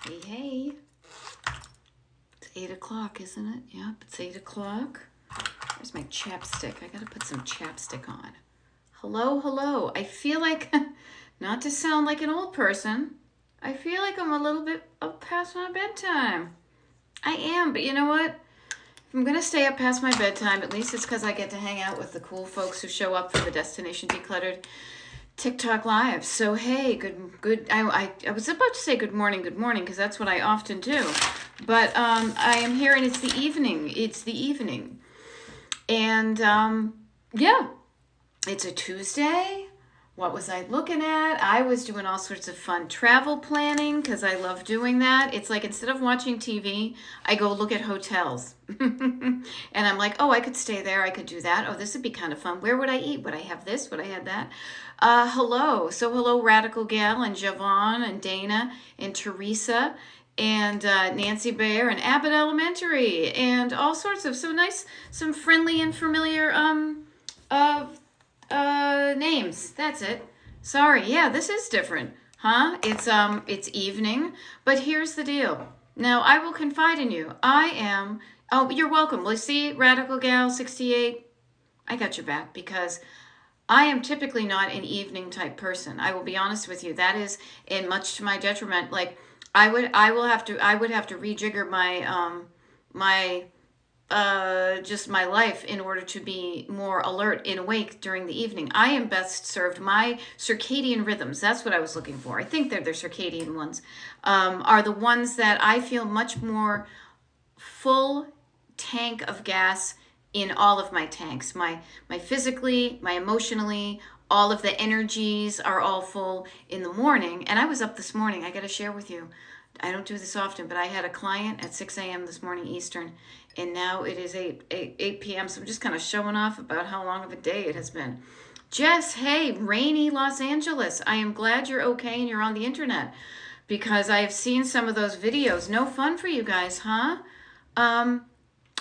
Hey, hey. It's 8 o'clock, isn't it? Yep, it's 8 o'clock. Where's my chapstick? I gotta put some chapstick on. Hello, hello. I feel like, not to sound like an old person, I feel like I'm a little bit up past my bedtime. I am, but you know what? If I'm gonna stay up past my bedtime, at least it's because I get to hang out with the cool folks who show up for the Destination Decluttered TikTok live. So hey, good. I was about to say good morning, because that's what I often do. But I am here, and it's the evening. It's the evening, and yeah, it's a Tuesday. What was I looking at? I was doing all sorts of fun travel planning because I love doing that. It's like instead of watching TV, I go look at hotels. And I'm like, oh, I could stay there. I could do that. Oh, this would be kind of fun. Where would I eat? Would I have this? Would I have that? Hello. So, hello, Radical Gal and Javon and Dana and Teresa and Nancy Bear and Abbott Elementary and all sorts of so nice, some friendly and familiar uh, names. That's it. Sorry. Yeah, this is different. Huh? It's evening, but here's the deal. Now, I will confide in you. I am Oh, you're welcome. Well, see, Radical Gal 68, I got your back because I am typically not an evening type person. I will be honest with you. That is in much to my detriment. Like I would have to rejigger my just my life in order to be more alert and awake during the evening. I am best served. My circadian rhythms, that's what I was looking for. I think they're the circadian ones, are the ones that I feel much more full tank of gas in all of my tanks. My physically, my emotionally, all of the energies are all full in the morning. And I was up this morning. I got to share with you. I don't do this often, but I had a client at 6 a.m. this morning Eastern, and now it is 8 p.m. So I'm just kind of showing off about how long of a day it has been. Jess, hey, rainy Los Angeles. I am glad you're okay and you're on the internet because I have seen some of those videos. No fun for you guys, huh? Um,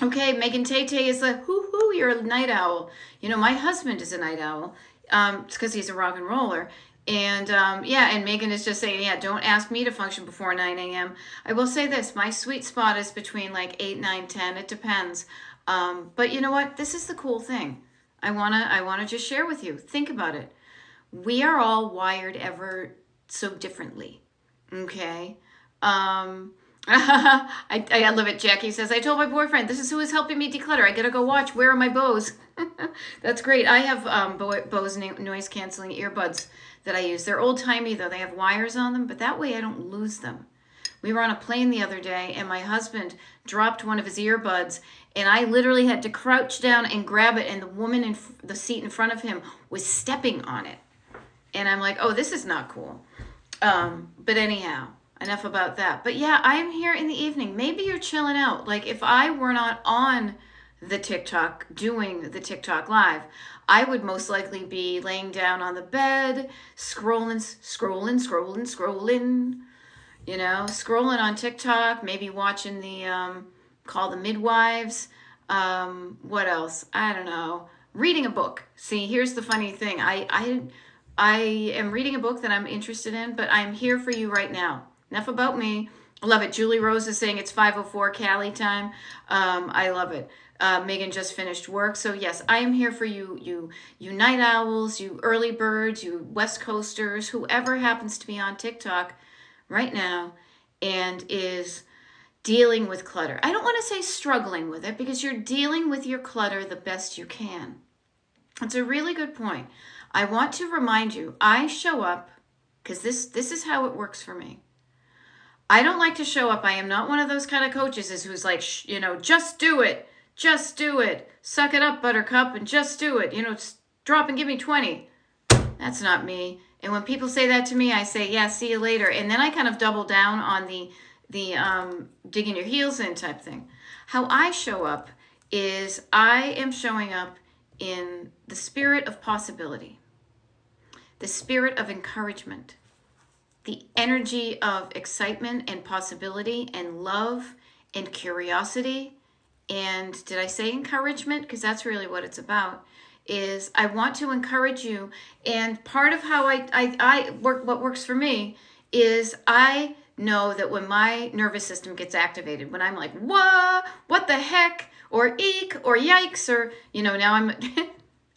okay, Megan Tate is like, hoo, you're a night owl. You know, my husband is a night owl. It's because he's a rock and roller. And yeah, and Megan is just saying, yeah, don't ask me to function before 9 a.m. I will say this, my sweet spot is between like 8, 9, 10. It depends. But you know what? This is the cool thing. I wanna just share with you. Think about it. We are all wired ever so differently. Okay. I love it. Jackie says, I told my boyfriend, this is who is helping me declutter. I gotta go watch. Where are my Bose? That's great. I have Bose noise canceling earbuds that I use. They're old timey though. They have wires on them, but that way I don't lose them. We were on a plane the other day and my husband dropped one of his earbuds and I literally had to crouch down and grab it, and the woman in the seat in front of him was stepping on it. And I'm like, oh, this is not cool. But anyhow, enough about that. But yeah, I am here in the evening. Maybe you're chilling out. Like if I were not on the TikTok doing the TikTok live, I would most likely be laying down on the bed, scrolling, scrolling on TikTok, maybe watching the Call the Midwives. What else? I don't know. Reading a book. See, here's the funny thing. I am reading a book that I'm interested in, but I'm here for you right now. Enough about me. I love it. Julie Rose is saying it's 5:04 Cali time. I love it. Megan just finished work. So yes, I am here for you, you night owls, you early birds, you West Coasters, whoever happens to be on TikTok right now and is dealing with clutter. I don't want to say struggling with it because you're dealing with your clutter the best you can. It's a really good point. I want to remind you, I show up because this is how it works for me. I don't like to show up. I am not one of those kind of coaches who's like, just do it. Just do it. Suck it up, buttercup, and just do it. Drop and give me 20. That's not me. And when people say that to me, I say, yeah, see you later. And then I kind of double down on the digging your heels in type thing. How I show up is I am showing up in the spirit of possibility, the spirit of encouragement, the energy of excitement and possibility and love and curiosity. And did I say encouragement? Because that's really what it's about. Is I want to encourage you. And part of how I work, what works for me is I know that when my nervous system gets activated, when I'm like, what the heck, or eek, or yikes, or, now I'm,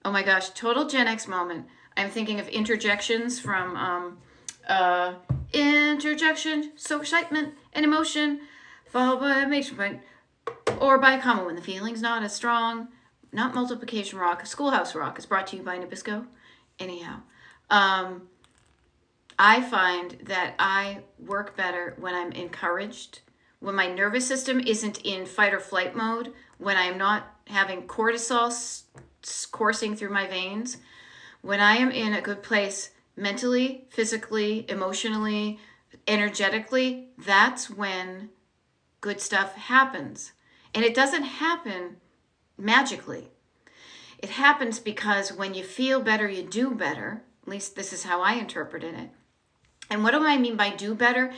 oh my gosh, total Gen X moment. I'm thinking of interjections from, interjection, so excitement and emotion, followed by a major point, or by a comma when the feeling's not as strong. Not multiplication rock, Schoolhouse Rock is brought to you by Nabisco. Anyhow, I find that I work better when I'm encouraged, when my nervous system isn't in fight or flight mode, when I'm not having cortisol coursing through my veins, when I am in a good place mentally, physically, emotionally, energetically, that's when good stuff happens. And it doesn't happen magically. It happens because when you feel better, you do better. At least this is how I interpreted it. And what do I mean by do better?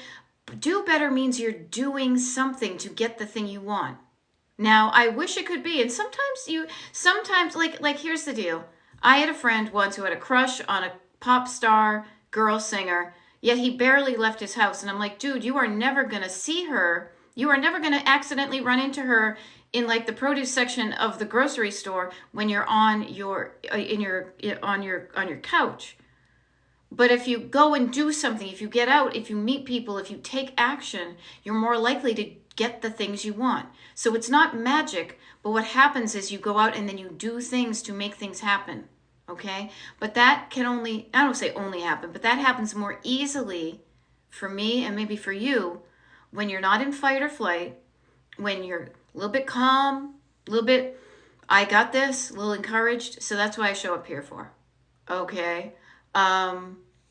Do better means you're doing something to get the thing you want. Now, I wish it could be. And sometimes like here's the deal. I had a friend once who had a crush on a pop star girl singer, yet he barely left his house. And I'm like, dude, you are never going to see her. You are never going to accidentally run into her in like the produce section of the grocery store when you're on your couch. But if you go and do something, if you get out, if you meet people, if you take action, you're more likely to get the things you want. So it's not magic, but what happens is you go out and then you do things to make things happen. Okay? But that can only, I don't say only happen, but that happens more easily for me and maybe for you when you're not in fight or flight, when you're a little bit calm, a little bit, I got this, a little encouraged. So that's what I show up here for. Okay?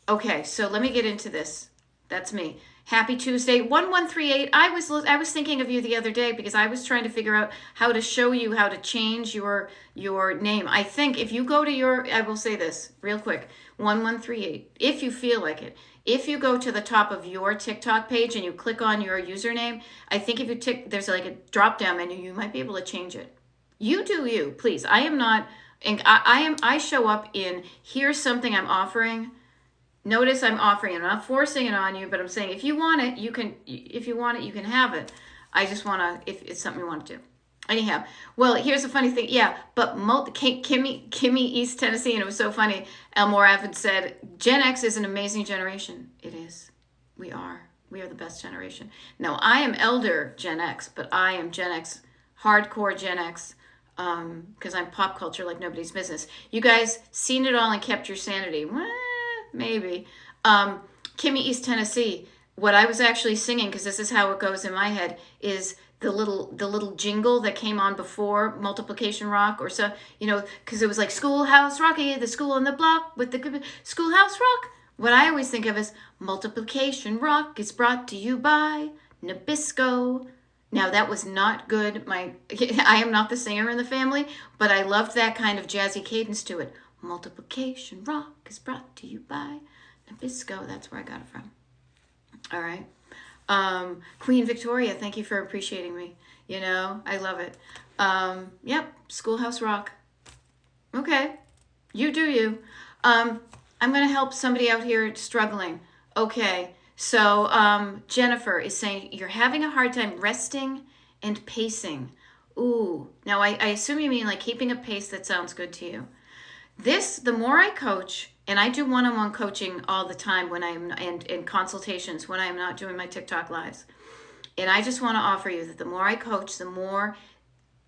Okay, so let me get into this. That's me. Happy Tuesday, 1138. I was thinking of you the other day because I was trying to figure out how to show you how to change your name. I think if you go to I will say this real quick, 1138, if you feel like it. If you go to the top of your TikTok page and you click on your username, I think if you there's like a drop-down menu, you might be able to change it. You do you, please. I am not, and I show up in, here's something I'm offering. Notice I'm offering it. I'm not forcing it on you, but I'm saying if you want it, you can. If you want it, you can have it. I just want to, if it's something you want to do. Anyhow, well, here's a funny thing. Yeah, but Kimmy, East Tennessee, and it was so funny. Elmore Avid said, Gen X is an amazing generation. It is. We are. We are the best generation. No, I am elder Gen X, but I am Gen X, hardcore Gen X, because I'm pop culture like nobody's business. You guys seen it all and kept your sanity. Well, maybe. Kimmy, East Tennessee, what I was actually singing, because this is how it goes in my head, is the little jingle that came on before Multiplication Rock, or so, because it was like Schoolhouse Rocky, the school on the block with the Schoolhouse Rock. What I always think of is Multiplication Rock is brought to you by Nabisco. Now that was not good. I am not the singer in the family, but I loved that kind of jazzy cadence to it. Multiplication Rock is brought to you by Nabisco. That's where I got it from. All right. Queen Victoria, thank you for appreciating me. I love it. Yep, Schoolhouse Rock. Okay, you do you. I'm going to help somebody out here struggling. Okay, so Jennifer is saying you're having a hard time resting and pacing. Ooh, now I assume you mean like keeping a pace that sounds good to you. The more I coach, and I do one-on-one coaching all the time when I'm and consultations when I'm not doing my TikTok lives. And I just want to offer you that the more I coach, the more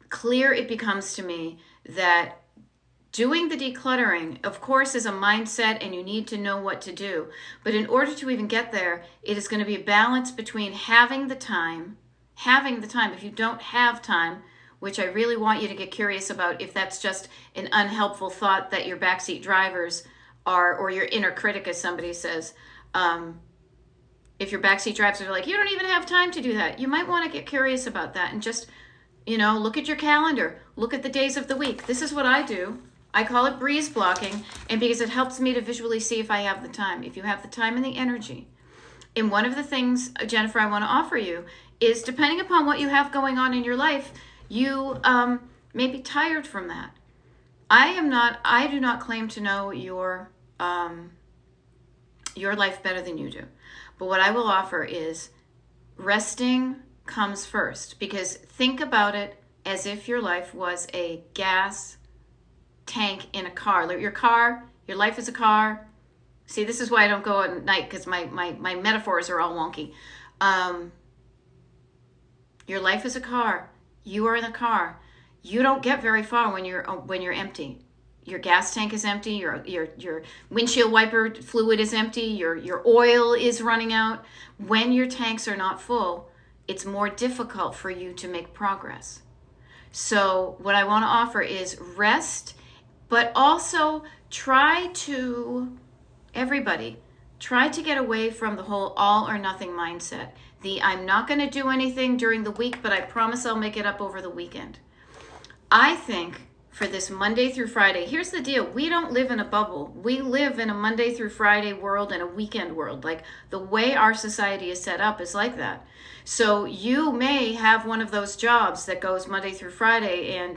clear it becomes to me that doing the decluttering, of course, is a mindset and you need to know what to do. But in order to even get there, it is going to be a balance between having the time. If you don't have time, which I really want you to get curious about if that's just an unhelpful thought that your backseat drivers are, or your inner critic, as somebody says. If your backseat drivers are like, you don't even have time to do that, you might want to get curious about that and just, look at your calendar, look at the days of the week. This is what I do. I call it breeze blocking, and because it helps me to visually see if I have the time, if you have the time and the energy. And one of the things, Jennifer, I want to offer you is, depending upon what you have going on in your life, you may be tired from that. I do not claim to know your life better than you do. But what I will offer is resting comes first, because think about it as if your life was a gas tank in a car. Like your life is a car. See, this is why I don't go at night, because my metaphors are all wonky. Your life is a car. You are in the car. You don't get very far when you're empty. Your gas tank is empty. Your windshield wiper fluid is empty. Your oil is running out. When your tanks are not full, it's more difficult for you to make progress. So what I want to offer is rest, but also everybody, try to get away from the whole all or nothing mindset. I'm not going to do anything during the week, but I promise I'll make it up over the weekend. I think for this Monday through Friday, here's the deal. We don't live in a bubble. We live in a Monday through Friday world and a weekend world. Like, the way our society is set up is like that. So you may have one of those jobs that goes Monday through Friday,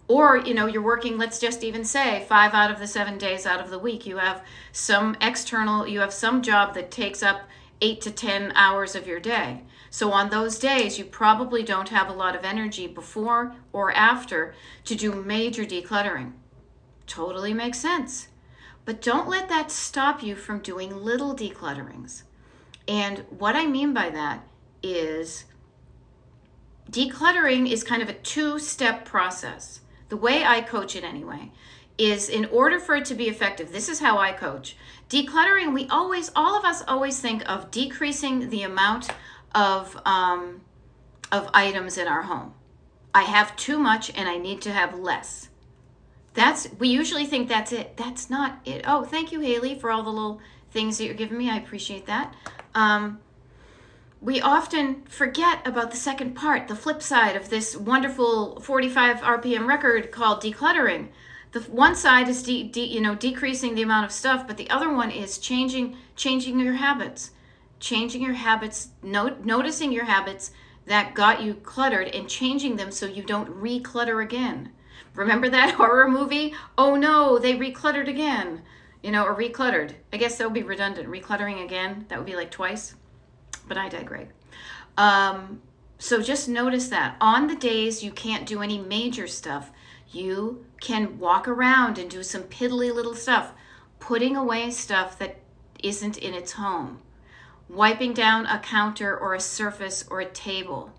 or you're working, let's just even say 5 out of the 7 days out of the week. You have some job that takes up 8 to 10 hours of your day. So on those days, you probably don't have a lot of energy before or after to do major decluttering. Totally makes sense. But don't let that stop you from doing little declutterings. And what I mean by that is decluttering is kind of a 2-step process. The way I coach it anyway is, in order for it to be effective, this is how I coach. Decluttering, all of us always think of decreasing the amount of items in our home. I have too much and I need to have less. We usually think that's it. That's not it. Oh, thank you, Haley, for all the little things that you're giving me. I appreciate that. We often forget about the second part, the flip side of this wonderful 45 RPM record called decluttering. The one side is decreasing the amount of stuff, but the other one is changing your habits. Changing your habits, noticing your habits that got you cluttered and changing them so you don't reclutter again. Remember that horror movie? Oh no, they recluttered again. Or recluttered. I guess that would be redundant. Recluttering again, that would be like twice. But I digress. So just notice that on the days you can't do any major stuff, you can walk around and do some piddly little stuff, putting away stuff that isn't in its home, wiping down a counter or a surface or a table,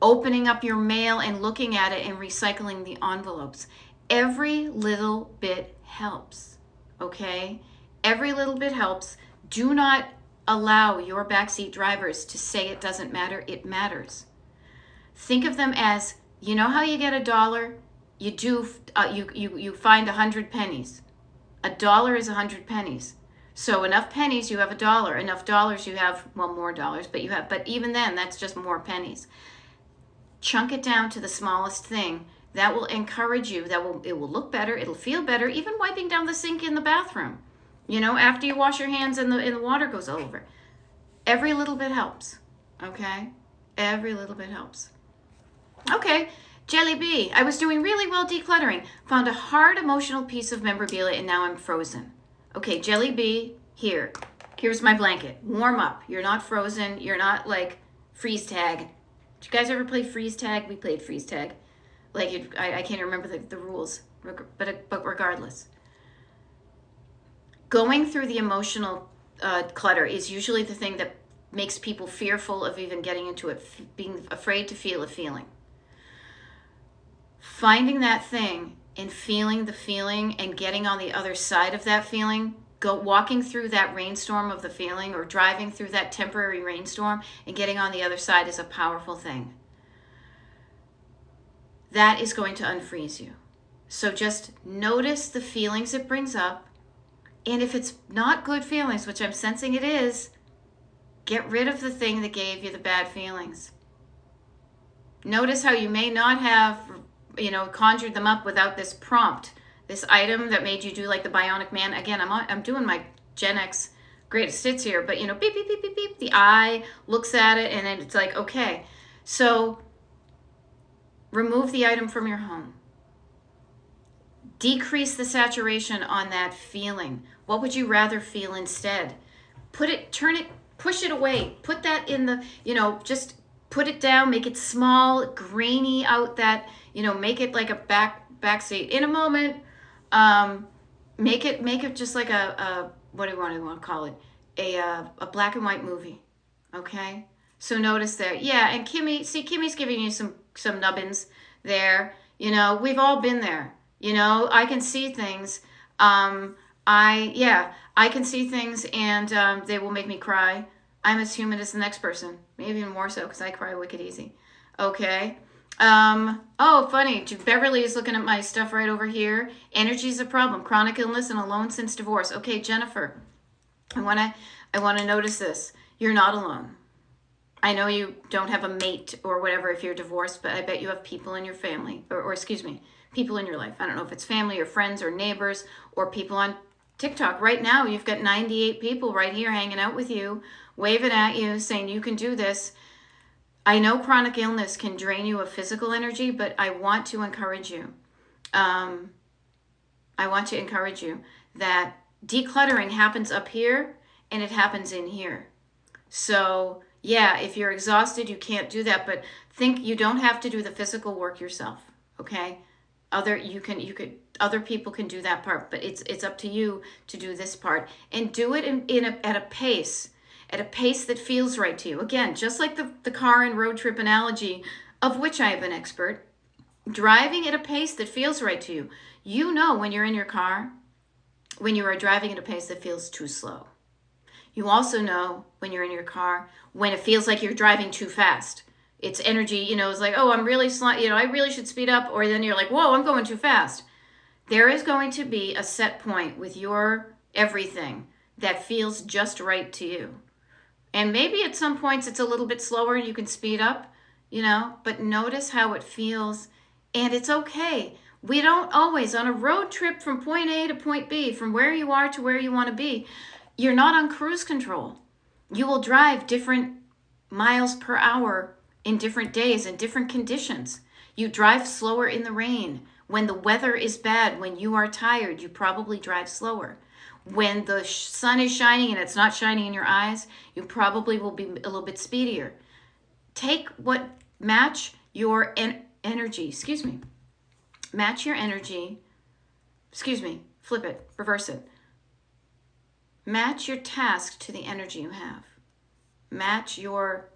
opening up your mail and looking at it and recycling the envelopes. Every little bit helps, okay? Every little bit helps. Do not allow your backseat drivers to say it doesn't matter. It matters. Think of them as, you know how you get $1? You find 100 pennies. $1 is 100 pennies. So enough pennies, you have $1. Enough dollars, you have, well, more dollars, but even then, that's just more pennies. Chunk it down to the smallest thing. That will encourage you. It will look better. It'll feel better. Even wiping down the sink in the bathroom. After you wash your hands and the water goes over. Every little bit helps, okay? Every little bit helps. Okay, Jelly Bee, I was doing really well decluttering. Found a hard emotional piece of memorabilia and now I'm frozen. Okay, Jelly Bee, here's my blanket. Warm up. You're not frozen. You're not like freeze tag. Did you guys ever play freeze tag? We played freeze tag. I can't remember the rules, but regardless. Going through the emotional clutter is usually the thing that makes people fearful of even getting into it, being afraid to feel a feeling. Finding that thing and feeling the feeling and getting on the other side of that feeling, walking through that rainstorm of the feeling or driving through that temporary rainstorm and getting on the other side is a powerful thing. That is going to unfreeze you. So just notice the feelings it brings up. And if it's not good feelings, which I'm sensing it is, get rid of the thing that gave you the bad feelings. Notice how you may not have, conjured them up without this prompt, this item that made you do like the Bionic Man. Again, I'm doing my Gen X greatest hits here, but beep, beep, beep, beep, beep. The eye looks at it and then it's like, okay. So remove the item from your home. Decrease the saturation on that feeling. What would you rather feel instead? Turn it push it away. Put that in the, just put it down, make it small, grainy out that, make it like a back seat. In a moment, make it just like a what do you want to call it? A black and white movie. Okay? So notice there. Yeah, and Kimmy's giving you some nubbins there. We've all been there. I can see things. I can see things, and they will make me cry. I'm as human as the next person, maybe even more so, because I cry wicked easy. Okay. Oh, funny. Beverly is looking at my stuff right over here. Energy's a problem. Chronic illness and alone since divorce. Okay, Jennifer, I wanna notice this. You're not alone. I know you don't have a mate or whatever if you're divorced, but I bet you have people in your family, or excuse me, people in your life. I don't know if it's family or friends or neighbors or people on TikTok. Right now, you've got 98 people right here hanging out with you, waving at you, saying you can do this. I know chronic illness can drain you of physical energy, but I want to encourage you. I want to encourage you that decluttering happens up here and it happens in here. So yeah, if you're exhausted, you can't do that, but think you don't have to do the physical work yourself. Okay. Other people can do that part, but it's up to you to do this part, and do it at a pace that feels right to you. Again, just like the car and road trip analogy, of which I have an expert, driving at a pace that feels right to you. When you're in your car, when you are driving at a pace that feels too slow. You also know when you're in your car, when it feels like you're driving too fast. It's energy, it's like, oh, I'm really slow, I really should speed up. Or then you're like, whoa, I'm going too fast. There is going to be a set point with your everything that feels just right to you. And maybe at some points it's a little bit slower and you can speed up, but notice how it feels. And it's okay. We don't always, on a road trip from point A to point B, from where you are to where you want to be, you're not on cruise control. You will drive different miles per hour in different days and different conditions. You drive slower in the rain. When the weather is bad, when you are tired, you probably drive slower. When the sun is shining and it's not shining in your eyes, you probably will be a little bit speedier. Match your energy. Match your energy. Flip it, reverse it. Match your task to the energy you have. Match your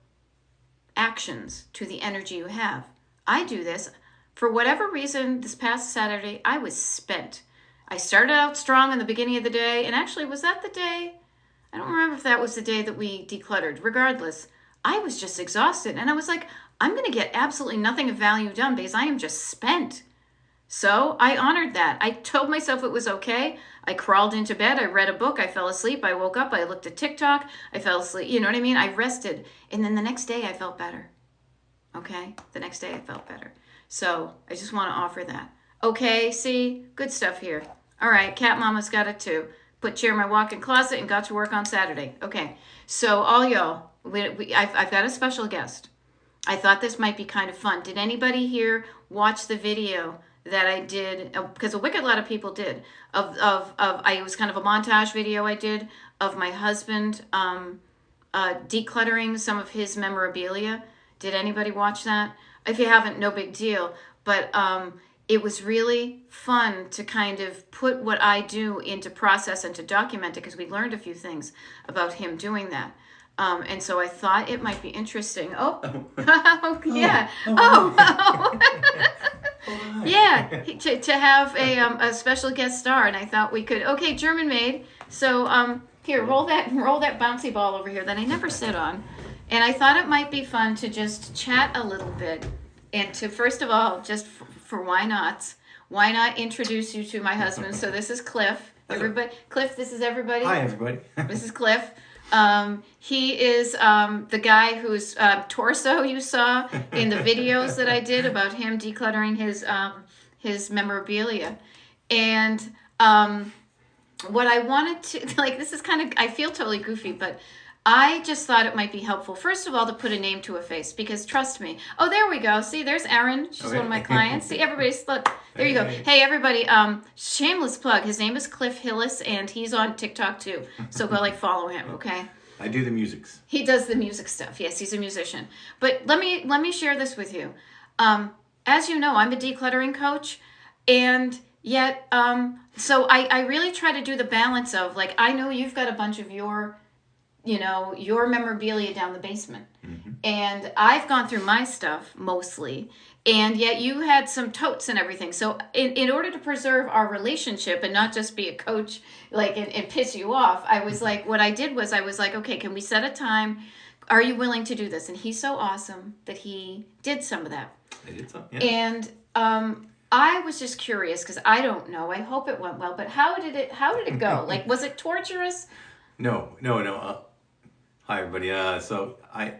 actions to the energy you have. I do this. For whatever reason, this past Saturday, I was spent. I started out strong in the beginning of the day, and actually, was that the day? I don't remember if that was the day that we decluttered. Regardless, I was just exhausted, and I was like, I'm going to get absolutely nothing of value done because I am just spent. So I honored that. I told myself it was okay. I crawled into bed. I read a book. I fell asleep. I woke up. I looked at TikTok. I fell asleep. You know what I mean? I rested. And then the next day I felt better. Okay? The next day I felt better. So I just want to offer that. Okay, see? Good stuff here. All right, Cat Mama's got it too. Put chair in my walk-in closet and got to work on Saturday. Okay, so all y'all, I've got a special guest. I thought this might be kind of fun. Did anybody here watch the video that I did, because a wicked lot of people did, it was kind of a montage video I did of my husband decluttering some of his memorabilia. Did anybody watch that? If you haven't, no big deal. But it was really fun to kind of put what I do into process and to document it, because we learned a few things about him doing that. And so I thought it might be interesting. Oh. Yeah. Yeah, to have a special guest star, and I thought we could. Okay, German maid. So here, roll that bouncy ball over here that I never sit on, and I thought it might be fun to just chat a little bit, and to first of all, just for why not introduce you to my husband. So this is Cliff. Everybody, Cliff. This is everybody. Hi, everybody. This is Cliff. He is the guy whose torso you saw in the videos that I did about him decluttering his memorabilia. And what I wanted to, like, this is kind of, I feel totally goofy, but I just thought it might be helpful, first of all, to put a name to a face, because trust me. Oh, there we go. See, there's Erin. She's one of my clients. See, everybody's, look, there you go. Hey, everybody, shameless plug. His name is Cliff Hillis, and he's on TikTok too. So go, follow him, okay? I do the musics. He does the music stuff. Yes, he's a musician. But let me share this with you. As you know, I'm a decluttering coach, and yet, so I really try to do the balance of, like, I know you've got a bunch of your memorabilia down the basement. Mm-hmm. And I've gone through my stuff mostly, and yet you had some totes and everything. So in order to preserve our relationship and not just be a coach, like, and piss you off, I was like, what I did was I was like, okay, can we set a time? Are you willing to do this? And he's so awesome that he did some of that. I did some, yeah. And I was just curious because I don't know. I hope it went well, but how did it go? Like, was it torturous? No. Hi, everybody. So I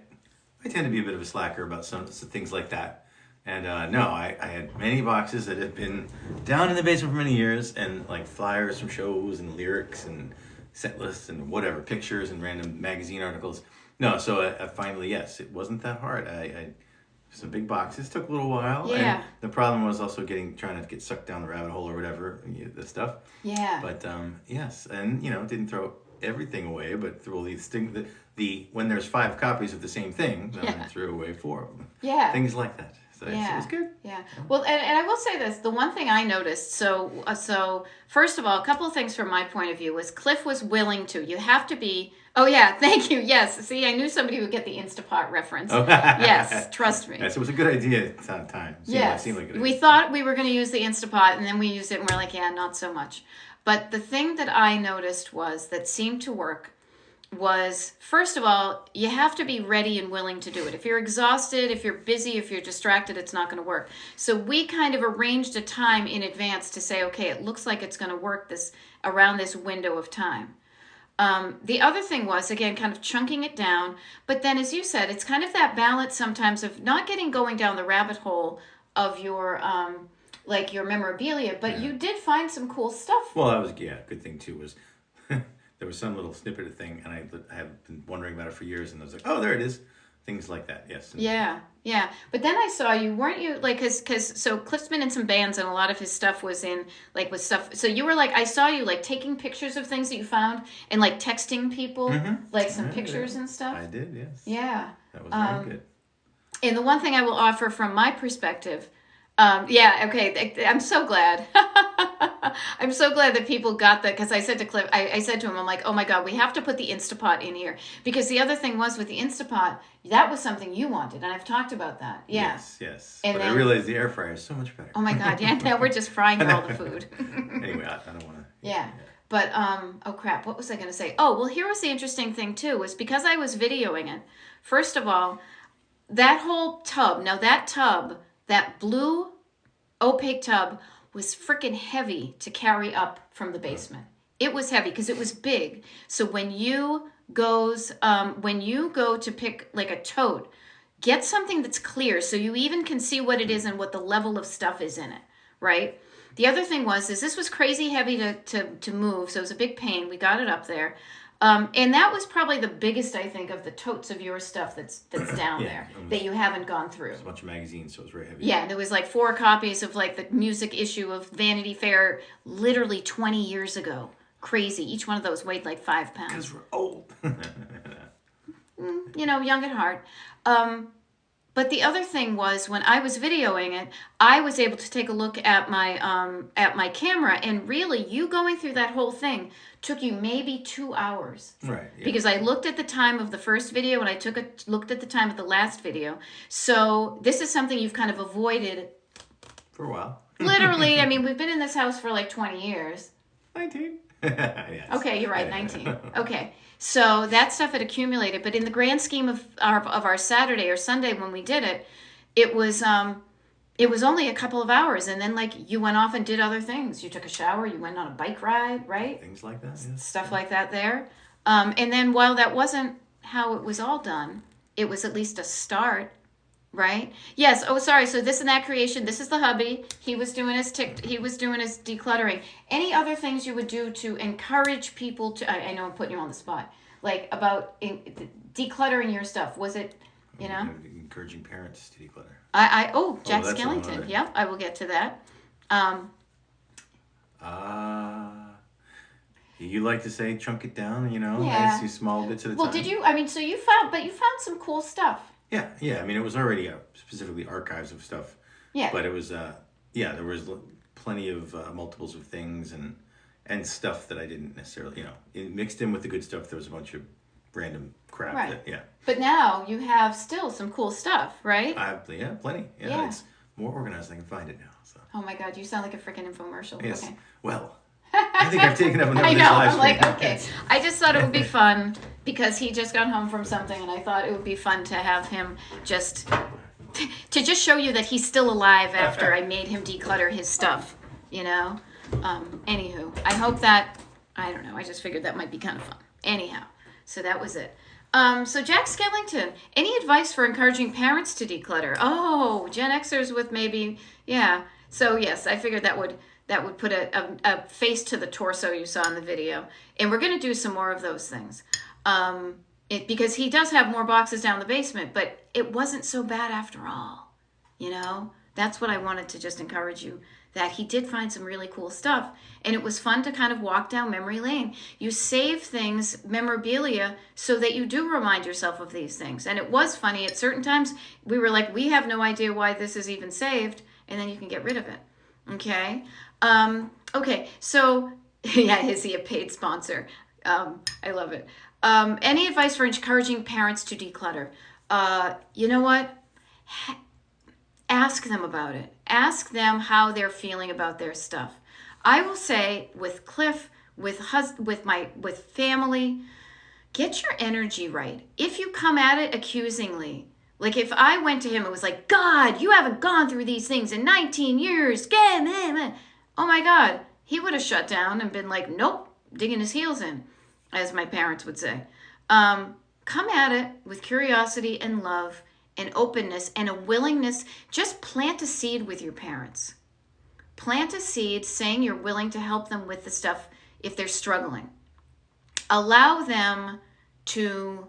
tend to be a bit of a slacker about some things like that. And no, I had many boxes that had been down in the basement for many years, and like flyers from shows and lyrics and set lists and whatever, pictures and random magazine articles. No, so I finally, yes, it wasn't that hard. I some big boxes, took a little while. Yeah. And the problem was also trying to get sucked down the rabbit hole or whatever, the stuff. Yeah. But yes, and didn't throw everything away, but threw all these things. When there's 5 copies of the same thing, then I threw away 4 of them. Yeah. Things like that. So it was good. Yeah. Well, and I will say this: the one thing I noticed. So first of all, a couple of things from my point of view was Cliff was willing to. You have to be. Oh yeah, thank you. Yes. See, I knew somebody would get the Instapot reference. Oh. Yes, trust me. Yes, it was a good idea at the time. Seemed like We thought we were going to use the Instapot, and then we used it, and we're like, yeah, not so much. But the thing that I noticed was that seemed to work was, first of all, you have to be ready and willing to do it. If you're exhausted, if you're busy, if you're distracted, it's not going to work. So we kind of arranged a time in advance to say, okay, it looks like it's going to work around this window of time. The other thing was, again, kind of chunking it down. But then, as you said, it's kind of that balance sometimes of not going down the rabbit hole of your your memorabilia, but you did find some cool stuff. Well, that was, good thing too was there was some little snippet of thing, and I have been wondering about it for years, and I was like, oh, there it is. Things like that, yes. And yeah. But then I saw you, weren't you, like, so Cliff's been in some bands, and a lot of his stuff was in, like, with stuff, so you were, like, I saw you, like, taking pictures of things that you found, and, like, texting people, like, some pictures and stuff. I did, yes. Yeah. That was very good. And the one thing I will offer from my perspective, I'm so glad. I'm so glad that people got that, because I said to Cliff, I said to him, I'm like, oh my God, we have to put the Instapot in here. Because the other thing was with the Instapot, that was something you wanted, and I've talked about that. Yeah. Yes. And but then, I realized the air fryer is so much better. Oh my God, yeah, now we're just frying all the food. Anyway, I don't want to. Yeah. But, oh crap, what was I going to say? Oh, well, here was the interesting thing too, was because I was videoing it, first of all, that whole tub, that blue opaque tub was freaking heavy to carry up from the basement. It was heavy because it was big. So when you go to pick like a tote, get something that's clear so you even can see what it is and what the level of stuff is in it, right? The other thing was this was crazy heavy to move, so it was a big pain. We got it up there. And that was probably the biggest, I think, of the totes of your stuff that's down there that you haven't gone through. It's a bunch of magazines, so it was very heavy. Yeah, there was like 4 copies of like the music issue of Vanity Fair literally 20 years ago. Crazy. Each one of those weighed like 5 pounds. Because we're old. Young at heart. But the other thing was when I was videoing it, I was able to take a look at my camera, and really, you going through that whole thing took you maybe 2 hours. Right. Yeah. Because I looked at the time of the first video and I looked at the time of the last video. So this is something you've kind of avoided for a while. Literally, I mean, we've been in this house for like 20 years. 19. Yes. Okay, you're right, 19. Okay. So that stuff had accumulated, but in the grand scheme of our Saturday or Sunday when we did it, it was only a couple of hours, and then like you went off and did other things. You took a shower, you went on a bike ride, right? Things like that, yes. Stuff like that there. And then while that wasn't how it was all done, it was at least a start, right? Yes. Oh, sorry. So this and that creation. This is the hubby. He was doing his decluttering. Any other things you would do to encourage people to? I know I'm putting you on the spot. Like about decluttering your stuff. Was it, encouraging parents to declutter? Jack Skellington. Yep, I will get to that. You like to say chunk it down, you know, Yeah. as you small bits at a Well, time. did you? I mean, so you found some cool stuff. Yeah. I mean, it was already specifically archives of stuff, Yeah. but it was there was plenty of multiples of things and stuff that I didn't necessarily, you know, mixed in with the good stuff. There was a bunch of random crap. Right. Yeah. But now you have still some cool stuff, right? Yeah, plenty. Yeah, it's more organized. I can find it now. So. Oh my God, you sound like a freaking infomercial. Yes. Okay. Well, I think I've taken up enough I of know. this live I'm like, stream. okay. I just thought it would be fun because he just got home from something, and I thought it would be fun to have him just show you that he's still alive after I made him declutter his stuff. You know. Anywho, I hope that I don't know. I just figured that might be kind of fun. Anyhow, so that was it. So Jack Skellington, any advice for encouraging parents to declutter? Oh, Gen Xers with maybe, yeah. So yes, I figured that would put a face to the torso you saw in the video. And we're going to do some more of those things. Because he does have more boxes down the basement, but it wasn't so bad after all. You know, that's what I wanted to just encourage you, that he did find some really cool stuff. And it was fun to kind of walk down memory lane. You save things, memorabilia, so that you do remind yourself of these things. And it was funny. At certain times, we were like, we have no idea why this is even saved. And then you can get rid of it. Okay? Okay, so, yeah, is he a paid sponsor? I love it. Any advice for encouraging parents to declutter? You know what? Ask them about it. Ask them how they're feeling about their stuff. I will say with Cliff, with family, get your energy right. If you come at it accusingly, like if I went to him and was like, God, you haven't gone through these things in 19 years. Oh my God. He would have shut down and been like, nope, digging his heels in, as my parents would say. Come at it with curiosity and love and openness and a willingness. Just plant a seed with your parents. Plant a seed saying you're willing to help them with the stuff if they're struggling. Allow them to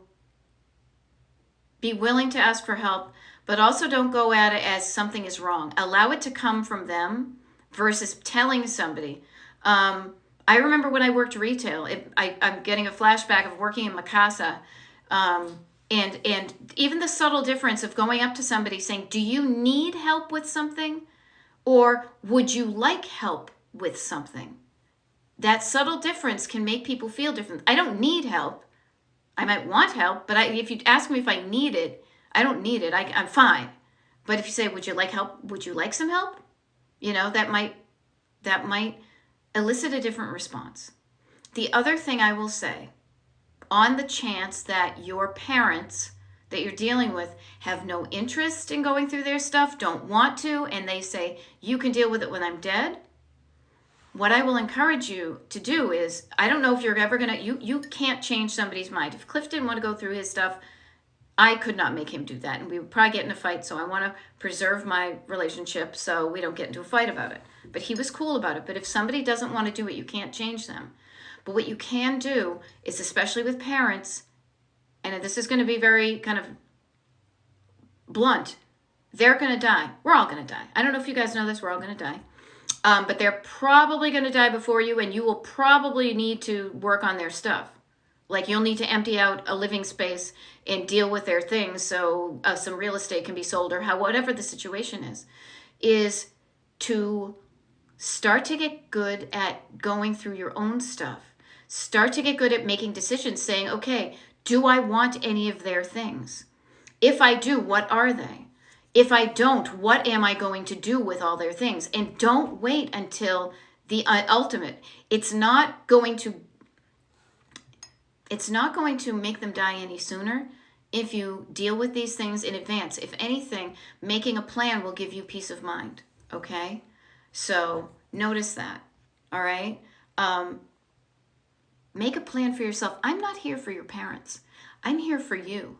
be willing to ask for help, but also don't go at it as something is wrong. Allow it to come from them versus telling somebody. I remember when I worked retail, I'm getting a flashback of working in Mikasa, and even the subtle difference of going up to somebody saying, do you need help with something? Or would you like help with something? That subtle difference can make people feel different. I don't need help. I might want help, but if you ask me if I need it, I don't need it. I'm fine. But if you say, would you like help? Would you like some help? You know, that might elicit a different response. The other thing I will say, on the chance that your parents that you're dealing with have no interest in going through their stuff, don't want to, and they say, you can deal with it when I'm dead, what I will encourage you to do is, I don't know if you're ever going to, you can't change somebody's mind. If Cliff didn't want to go through his stuff, I could not make him do that, and we would probably get in a fight, so I want to preserve my relationship so we don't get into a fight about it. But he was cool about it. But if somebody doesn't want to do it, you can't change them. But what you can do is, especially with parents, and this is going to be very kind of blunt, they're going to die. We're all going to die. I don't know if you guys know this, we're all going to die. But they're probably going to die before you, and you will probably need to work on their stuff. Like you'll need to empty out a living space and deal with their things so some real estate can be sold, or whatever the situation is to start to get good at going through your own stuff. Start to get good at making decisions, saying, okay, do I want any of their things? If I do, what are they? If I don't, what am I going to do with all their things? And don't wait until the ultimate. It's not going to make them die any sooner if you deal with these things in advance. If anything, making a plan will give you peace of mind, okay? So notice that, all right? Make a plan for yourself. I'm not here for your parents. I'm here for you.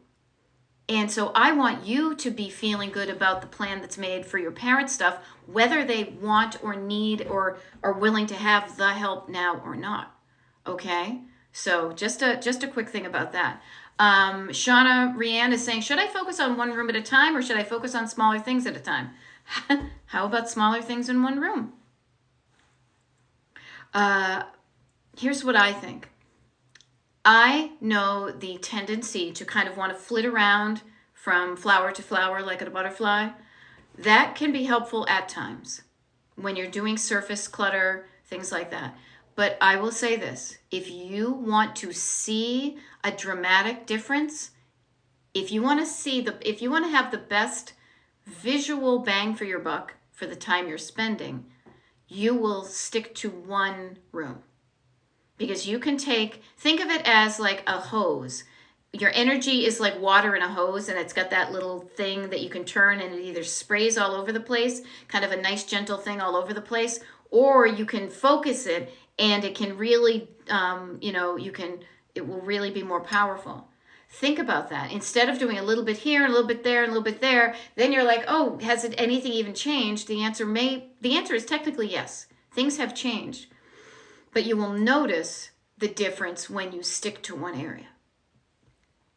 And so I want you to be feeling good about the plan that's made for your parents' stuff, whether they want or need or are willing to have the help now or not, okay? So just a quick thing about that. Shauna Rianne is saying, should I focus on one room at a time or should I focus on smaller things at a time? How about smaller things in one room? here's what I think. I know the tendency to kind of want to flit around from flower to flower like a butterfly. That can be helpful at times when you're doing surface clutter, things like that. But I will say this, if you want to see a dramatic difference, if you want to have the best visual bang for your buck for the time you're spending, you will stick to one room. Because you can think of it as like a hose. Your energy is like water in a hose, and it's got that little thing that you can turn, and it either sprays all over the place, kind of a nice gentle thing all over the place, or you can focus it and it can really, it will really be more powerful. Think about that. Instead of doing a little bit here, a little bit there, and a little bit there, then you're like, oh, has anything even changed? The answer is technically yes. Things have changed. But you will notice the difference when you stick to one area.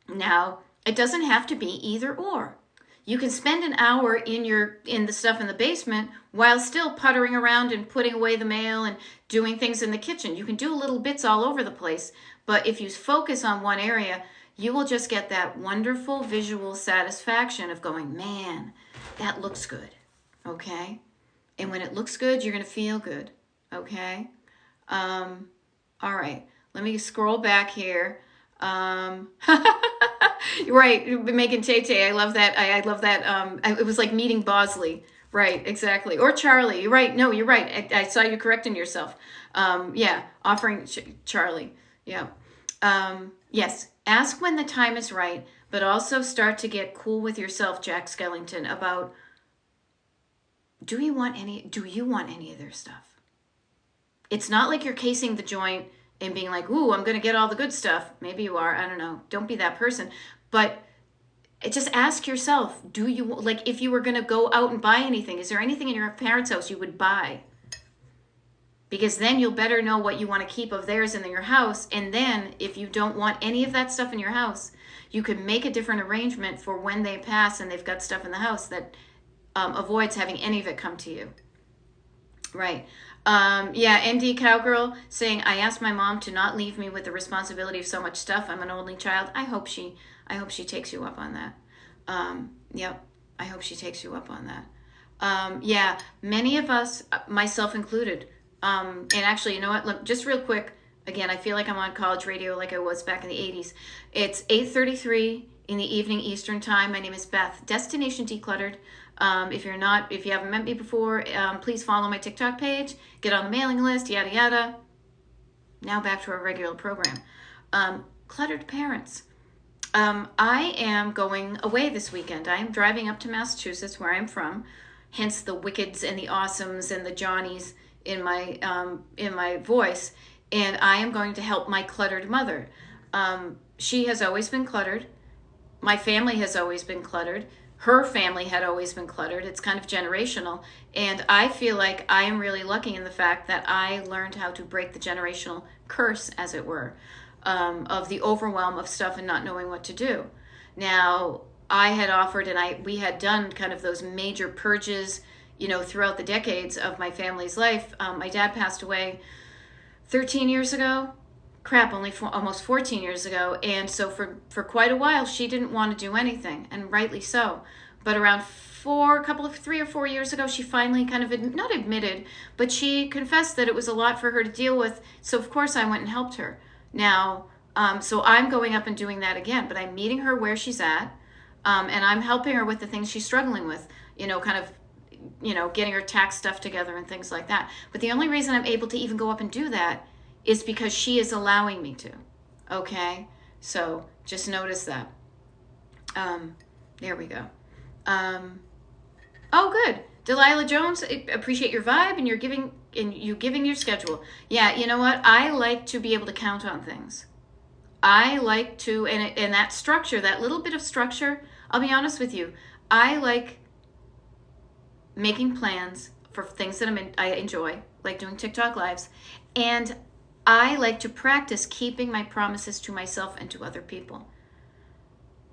Now, it doesn't have to be either or. You can spend an hour in the stuff in the basement while still puttering around and putting away the mail and doing things in the kitchen. You can do little bits all over the place, but if you focus on one area, you will just get that wonderful visual satisfaction of going, man, that looks good, okay? And when it looks good, you're going to feel good, okay? All right, let me scroll back here. Right, Megan Tay. I love that. I love that. It was like meeting Bosley. Right, exactly. Or Charlie. You're right. No, you're right. I saw you correcting yourself. Yeah, offering Charlie. Yeah. Yes, ask when the time is right, but also start to get cool with yourself, Jack Skellington, about do you want any of their stuff? It's not like you're casing the joint and being like, ooh, I'm going to get all the good stuff. Maybe you are. I don't know. Don't be that person. But just ask yourself, do you, like, if you were going to go out and buy anything, is there anything in your parents' house you would buy? Because then you'll better know what you want to keep of theirs in your house. And then if you don't want any of that stuff in your house, you can make a different arrangement for when they pass and they've got stuff in the house that avoids having any of it come to you. Right. Yeah, ND Cowgirl saying, I asked my mom to not leave me with the responsibility of so much stuff. I'm an only child. I hope she takes you up on that. Yep. I hope she takes you up on that. Yeah, many of us, myself included, and actually, you know what? Look, just real quick, again, I feel like I'm on college radio like I was back in the 80s. It's 8:33 in the evening Eastern time. My name is Beth. Destination Decluttered. If you haven't met me before, please follow my TikTok page, get on the mailing list, yada, yada. Now back to our regular program. Cluttered parents. I am going away this weekend. I am driving up to Massachusetts, where I'm from, hence the Wickeds and the Awesomes and the Johnnies in my voice, and I am going to help my cluttered mother. She has always been cluttered. My family has always been cluttered. Her family had always been cluttered. It's kind of generational. And I feel like I am really lucky in the fact that I learned how to break the generational curse, as it were, of the overwhelm of stuff and not knowing what to do. Now, I had offered and we had done kind of those major purges, throughout the decades of my family's life. My dad passed away 13 years ago. Almost 14 years ago. And so for quite a while, she didn't want to do anything, and rightly so. But around 3 or 4 years ago, she finally kind of, not admitted, but she confessed that it was a lot for her to deal with. So of course I went and helped her. Now, so I'm going up and doing that again, but I'm meeting her where she's at. And I'm helping her with the things she's struggling with, getting her tax stuff together and things like that. But the only reason I'm able to even go up and do that is because she is allowing me to. Okay? So just notice that. There we go. Oh, good. Delilah Jones, appreciate your vibe and you giving your schedule. Yeah, you know what? I like to be able to count on things. I like to, and that structure, that little bit of structure, I'll be honest with you, I like making plans for things that I enjoy, like doing TikTok lives, and I like to practice keeping my promises to myself and to other people.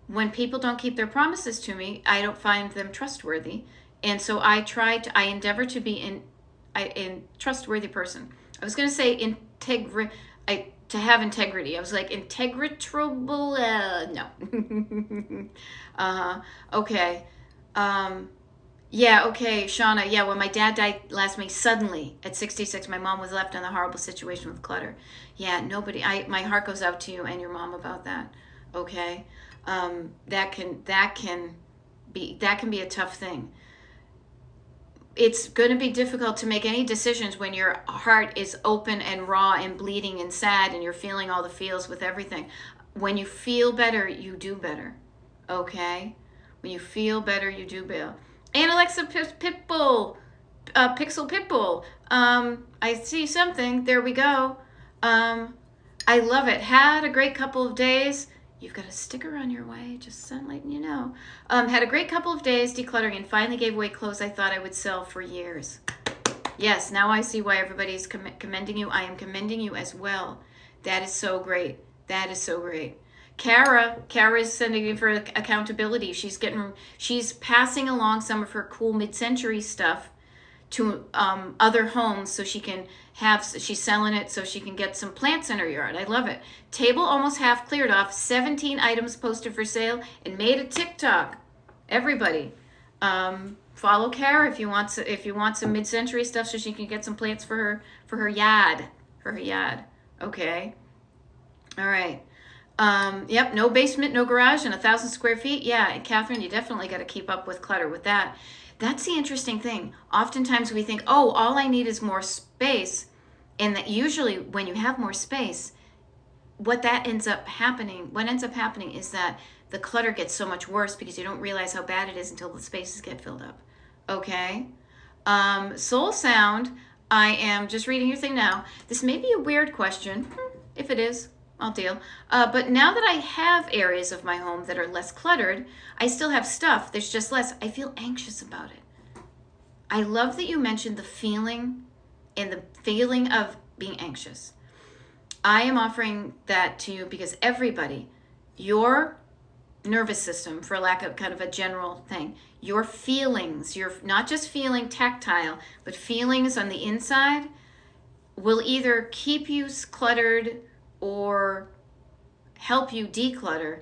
When people don't keep their promises to me, I don't find them trustworthy. And so I endeavor to be a trustworthy person. I was going to say to have integrity. I was like, integritable, no. Okay. Yeah, okay, Shauna. Yeah, when my dad died last May suddenly at 66, my mom was left in a horrible situation with clutter. Yeah, my heart goes out to you and your mom about that. Okay. That can be a tough thing. It's going to be difficult to make any decisions when your heart is open and raw and bleeding and sad and you're feeling all the feels with everything. When you feel better, you do better. Okay? When you feel better, you do better. And Alexa Pitbull, Pixel Pitbull. I see something. There we go. I love it. Had a great couple of days. You've got a sticker on your way, just letting you know. Had a great couple of days decluttering and finally gave away clothes I thought I would sell for years. Yes, now I see why everybody's commending you. I am commending you as well. That is so great. That is so great. Kara is sending you for accountability. She's passing along some of her cool mid-century stuff to other homes so she's selling it so she can get some plants in her yard. I love it. Table almost half cleared off, 17 items posted for sale, and made a TikTok. Everybody, follow Kara if you want some mid-century stuff so she can get some plants for her yard. Okay. All right. Yep, no basement, no garage, and 1,000 square feet. Yeah, and Catherine, you definitely got to keep up with clutter with that. That's the interesting thing. Oftentimes we think, oh, all I need is more space. And that usually when you have more space, what ends up happening is that the clutter gets so much worse because you don't realize how bad it is until the spaces get filled up. Okay? Soul Sound, I am just reading your thing now. This may be a weird question. If it is, I'll deal. But now that I have areas of my home that are less cluttered, I still have stuff. There's just less. I feel anxious about it. I love that you mentioned the feeling of being anxious. I am offering that to you because everybody, your nervous system, for lack of kind of a general thing, your feelings, you're not just feeling tactile, but feelings on the inside will either keep you cluttered or help you declutter.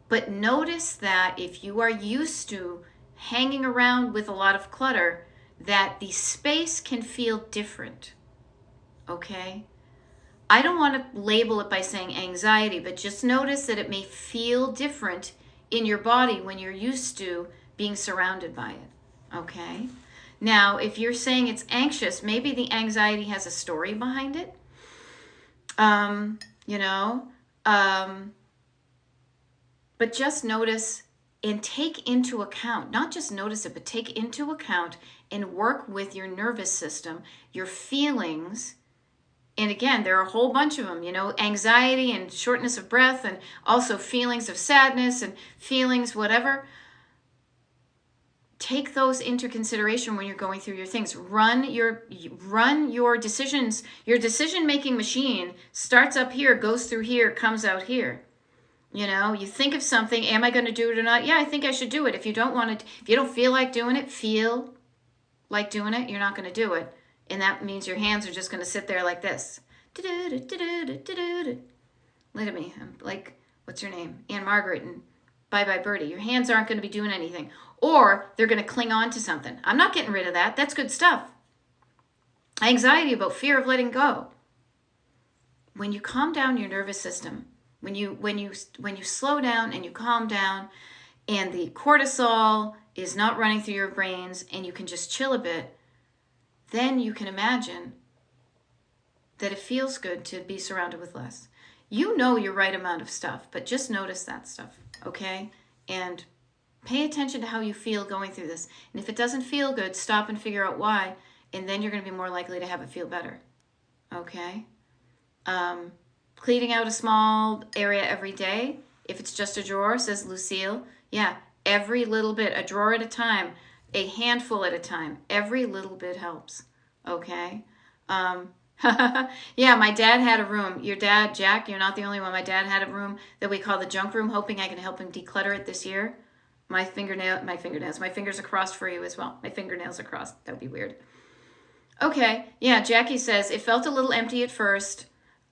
But notice that if you are used to hanging around with a lot of clutter, that the space can feel different. Okay? I don't want to label it by saying anxiety, but just notice that it may feel different in your body when you're used to being surrounded by it. Okay? Now, if you're saying it's anxious, maybe the anxiety has a story behind it. But just notice and take into account, not just notice it, but take into account and work with your nervous system, your feelings. And again, there are a whole bunch of them, anxiety and shortness of breath, and also feelings of sadness and feelings, whatever. Take those into consideration when you're going through your things. Run your decisions. Your decision-making machine starts up here, goes through here, comes out here. You think of something, am I going to do it or not? Yeah, I think I should do it. If you don't feel like doing it, you're not going to do it. And that means your hands are just going to sit there like this. Look at me. I'm like, what's her name? Anne Margaret and Bye Bye Birdie. Your hands aren't going to be doing anything. Or they're going to cling on to something. I'm not getting rid of that. That's good stuff. Anxiety about fear of letting go. When you calm down your nervous system, when you slow down and you calm down and the cortisol is not running through your brains and you can just chill a bit, then you can imagine that it feels good to be surrounded with less. You know your right amount of stuff, but just notice that stuff, okay? And pay attention to how you feel going through this. And if it doesn't feel good, stop and figure out why, and then you're going to be more likely to have it feel better, okay? Cleaning out a small area every day. If it's just a drawer, says Lucille, yeah, every little bit, a drawer at a time, a handful at a time. Every little bit helps, okay? Yeah, my dad had a room. Your dad, Jack, you're not the only one. My dad had a room that we call the junk room, hoping I can help him declutter it this year. My fingers are crossed for you as well. My fingernails are crossed. That would be weird. Okay, yeah, Jackie says, it felt a little empty at first.